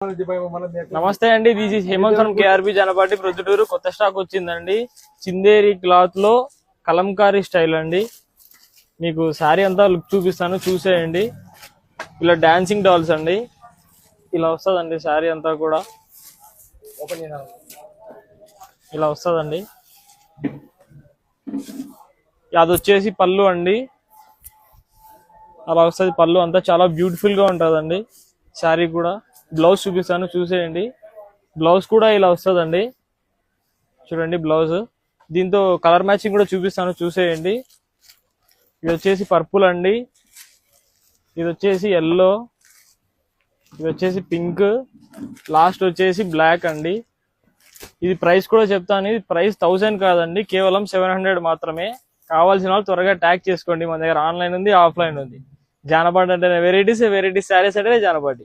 నమస్తే అండి, this is Hemant from KRB Janapati Proddatur. కొత్త స్టాక్ వచ్చిందండి. చిందేరి క్లాత్ లో కలంకారీ స్టైల్ అండి. మీకు శారీ అంతా లుక్ చూపిస్తాను, చూసేయండి. ఇలా డాన్సింగ్ డాల్స్ అండి, ఇలా వస్తుందండి శారీ అంతా కూడా. ఇలా వస్తుందండి. అది వచ్చేసి పళ్ళు అండి, అలా వస్తుంది పళ్ళు అంతా. చాలా బ్యూటిఫుల్ గా ఉంటుందండి శారీ కూడా. బ్లౌజ్ చూపిస్తాను, చూసేయండి. బ్లౌజ్ కూడా ఇలా వస్తుందండి, చూడండి బ్లౌజ్. దీంతో కలర్ మ్యాచింగ్ కూడా చూపిస్తాను, చూసేయండి. ఇది వచ్చేసి పర్పుల్ అండి, ఇది వచ్చేసి ఎల్లో, ఇది వచ్చేసి పింక్, లాస్ట్ వచ్చేసి బ్లాక్ అండి. ఇది ప్రైస్ కూడా చెప్తాను. ఇది ప్రైస్ 1000 కాదండి, కేవలం 700 మాత్రమే. కావాల్సిన వాళ్ళు త్వరగా ట్యాగ్ చేసుకోండి. మన దగ్గర ఆన్లైన్ ఉంది, ఆఫ్లైన్ ఉంది. జానపాటి అంటే వెరైటీస్ శారీస్ అంటే జానపాటి.